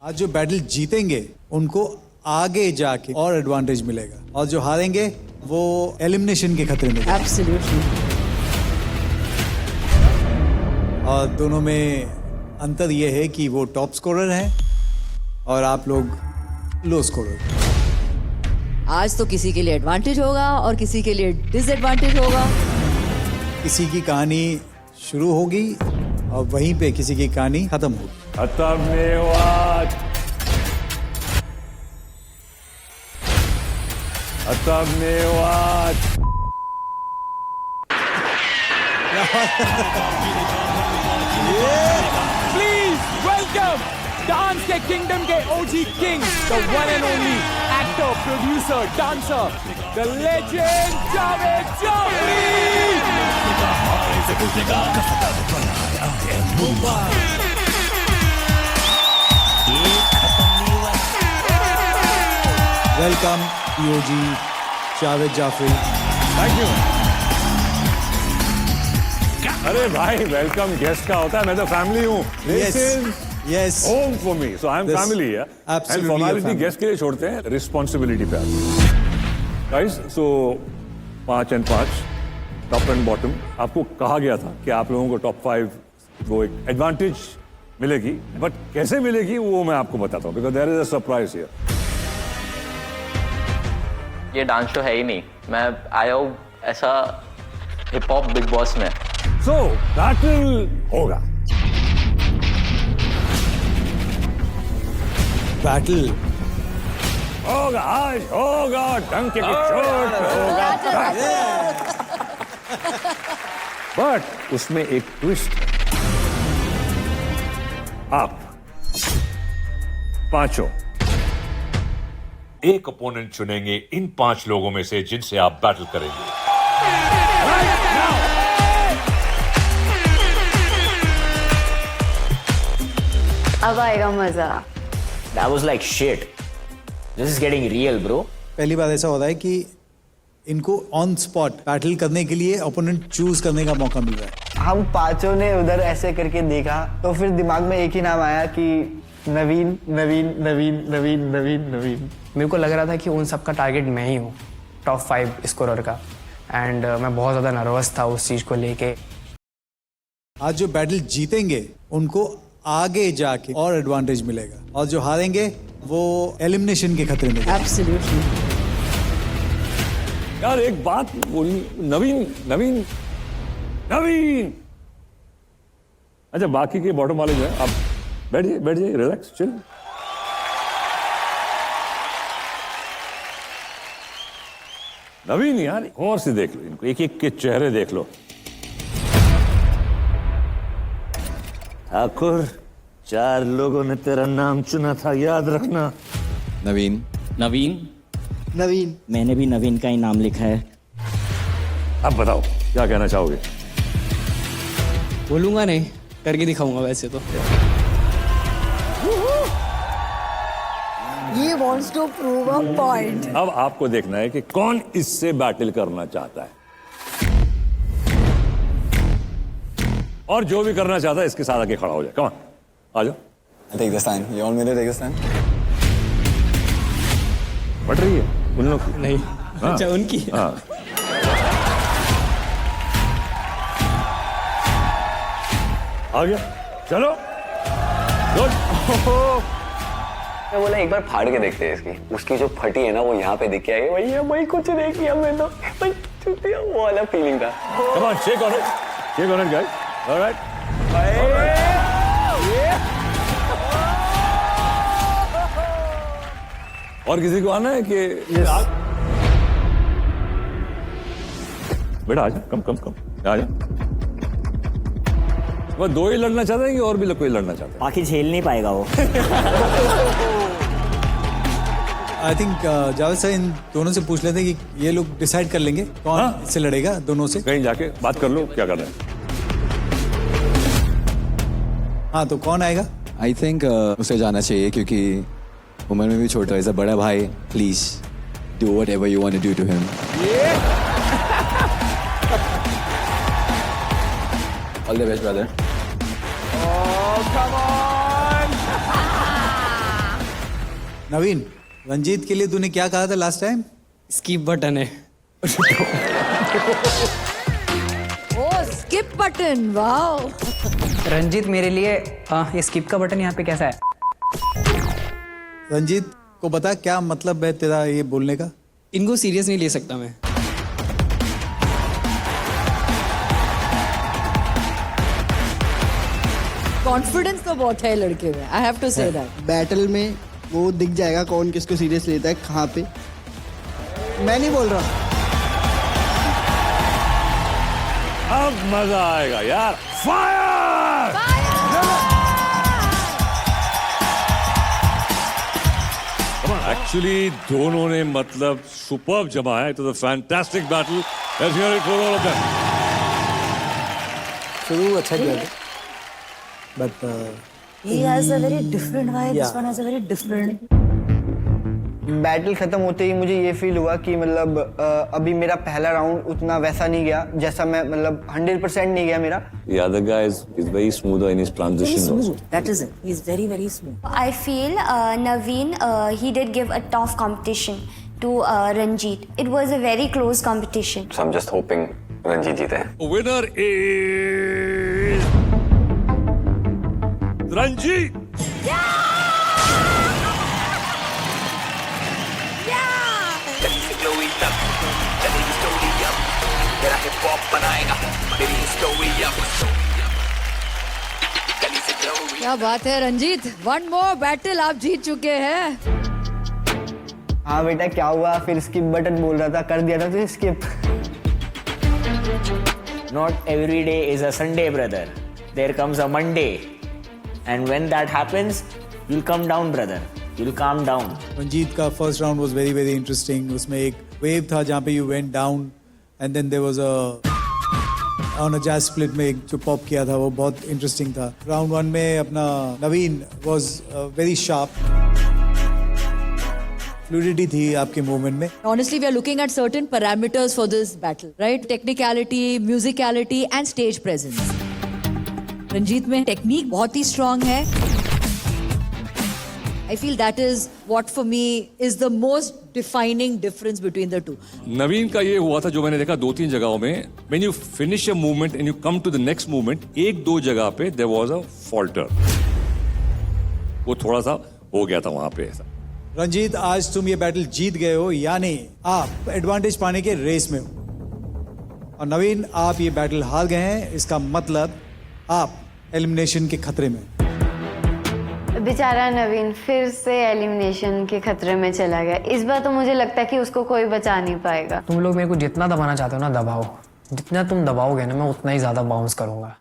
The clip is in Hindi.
आज जो बैटल जीतेंगे उनको आगे जाके और एडवांटेज मिलेगा और जो हारेंगे वो एलिमिनेशन के खतरे में हैं। एब्सोल्युटली। और दोनों में अंतर ये है कि वो टॉप स्कोरर हैं और आप लोग लो स्कोरर। आज तो किसी के लिए एडवांटेज होगा और किसी के लिए डिसएडवांटेज होगा। किसी की कहानी शुरू होगी और वहीं पे किसी की कहानी खत्म होगी। खत्म नहीं हुआ, खत्म नहीं हुआ। Please welcome डांस के किंगडम के OG king, the one and only actor, producer, dancer, the legend Javed Jaffrey. Welcome EOG Javed Jaffrey. Thank you. अरे भाई, वेलकम गेस्ट का होता है, मैं तो फैमिली हूँ। Yes. Home for me, so I'm This family, yeah. absolutely And formality your family. guest के लिए छोड़ते हैं, responsibility पे आते हैं। Guys, so 5 and 5, top and bottom, आपको कहा गया था कि आप लोगों को top 5 वो एक advantage मिलेगी, but कैसे मिलेगी वो मैं आपको बताता हूँ, because there is a surprise here. ये डांस शो है ही नहीं, मैं आया हूँ ऐसा हिप हॉप बिग बॉस में। So battle होगा। बैटल होगा, आज होगा, डंके की चोट पे होगा। बट उसमें एक ट्विस्ट है। आप पांचों एक अपोनेंट चुनेंगे इन 5 लोगों में से जिनसे आप बैटल करेंगे। अब आएगा मजा। That was like shit. This is getting real, bro. पहली बार ऐसा हो रहा है कि इनको ऑन स्पॉट बैटल करने के लिए ओपोनेंट चूज करने का मौका मिल रहा है। हम पांचों ने उधर ऐसे करके देखा तो फिर दिमाग में एक ही नाम आया कि नवीन नवीन नवीन नवीन नवीन नवीन। मेरे को लग रहा था कि उन सब का टारगेट मैं ही हूँ, टॉप 5 स्कोरर का। एंड मैं बहुत ज़्यादा नर्वस था उस चीज़ को लेके। आज जो बैटल जीतेंगे उनको आगे जाके और एडवांटेज मिलेगा और जो हारेंगे वो एलिमिनेशन के खतरे में हैं। एब्सोल्युटली। यार एक बात बोली, नवीन नवीन नवीन। अच्छा, बाकी के बॉटम वाले जो है, आप बैठिए बैठिए, रिलैक्स, चिल। नवीन यार, और से देख लो इनको, एक एक के चेहरे देख लो। ठाकुर, 4 लोगों ने तेरा नाम चुना था, याद रखना। नवीन। नवीन मैंने भी नवीन का ही नाम लिखा है। अब बताओ क्या कहना चाहोगे? बोलूँगा नहीं, करके दिखाऊंगा वैसे तो। He wants to prove a point. अब आपको देखना है कि कौन इससे बैटल करना चाहता है, और जो भी करना चाहता है इसके साथ आके खड़ा हो जाए। कम ऑन, आ जाओ। I take this time. You want me to take this time? बढ़ रही है उन लोग की? नहीं। हाँ। अच्छा, उनकी। हाँ। आ गया, चलो। गुड। मैं बोला एक बार फाड़ के देखते हैं इसकी। उसकी जो फटी है ना वो यहाँ पे दिख के आई। भैया भाई कुछ नहीं किया मैं तो, वो वाला फीलिंग था। Come on, shake on it. Shake on it, guys. All right. और किसी को आना है कि बेटा आ जा, कम कम कम आ जा। वो 2 ही लड़ना चाहते हैं कि और भी कोई लड़ना चाहता है? बाकी झेल नहीं पाएगा वो। आई थिंक जावेद सर इन दोनों से पूछ लेते हैं कि ये लोग डिसाइड कर लेंगे कौन हाँ? इससे लड़ेगा दोनों से। कहीं जाके बात कर लो क्या करना है। हाँ, तो कौन आएगा? I think उसे जाना चाहिए क्योंकि उम्र में भी छोटा है, ऐसा बड़ा भाई। Please do whatever you want to do to him. All the best, brother. Oh, come on! नवीन, रंजीत के लिए तूने क्या कहा था लास्ट टाइम? स्किप बटन है। ओ स्किप बटन, वाओ। रंजीत मेरे लिए ये स्किप का बटन यहाँ पे कैसा है? रंजीत को बता क्या मतलब है तेरा ये बोलने का? इनको सीरियस नहीं ले सकता मैं। कॉन्फिडेंस तो बहुत है लड़के में, I have to say that. Battle में वो दिख जाएगा कौन किसको सीरियस लेता है, कहाँ पे। मैं नहीं बोल रहा। अब मजा आएगा यार। फायर! एक्चुअली दोनों ने मतलब सुपर्ब जमाया। It was a fantastic battle. Let's hear it for all of them. शुरू अच्छा किया था, but He has a very different vibe. This one has a very different. Battle खत्म होते ही मुझे ये फील हुआ कि मतलब अभी मेरा पहला राउंड उतना वैसा नहीं गया जैसा मैं मतलब 100% नहीं गया मेरा। The other guy is very smoother in his transition. Smooth. That is it. He's very, very smooth. I feel Naveen, he did give a tough competition to Ranjit. It was a very close competition. So I'm just hoping Ranjit जीते। Winner is Ranjit. क्या बात है रंजीत, वन मोर बैटल आप जीत चुके हैं। हाँ बेटा क्या हुआ, फिर स्किप बटन बोल रहा था, कर दिया था तो skip. Not every day is a Sunday, brother. There comes a Monday. And when that happens, you'll come down, brother. You'll calm down. Ranjit का first round was very very interesting. उसमें एक वेव था जहाँ पे you went down and then there was on a jazz split में एक जो पॉप किया था वो बहुत इंटरेस्टिंग था। राउंड 1 में अपना नवीन वाज वेरी शार्प, फ्लूइडिटी थी आपके मूवमेंट में। Honestly, we are looking at certain parameters for this battle, right? Technicality, musicality, and stage presence. Ranjit में टेक्निक बहुत ही स्ट्रांग है। I feel that is what for me is the most defining difference between the two. नवीन का ये हुआ था जो मैंने देखा 2-3 जगहों में, when you finish a movement and you come to the next movement, 1-2 जगह पे there was a falter. वो थोड़ा सा हो गया था वहां पे ऐसा। रंजीत, आज तुम ये बैटल जीत गए हो, यानी आप एडवांटेज पाने के रेस में हो। और नवीन, आप ये बैटल हार गए हैं, इसका मतलब आप एलिमिनेशन के खतरे में। बेचारा नवीन फिर से एलिमिनेशन के खतरे में चला गया। इस बार तो मुझे लगता है कि उसको कोई बचा नहीं पाएगा। तुम लोग मेरे को जितना दबाना चाहते हो ना दबाओ, जितना तुम दबाओगे ना मैं उतना ही ज्यादा बाउंस करूंगा।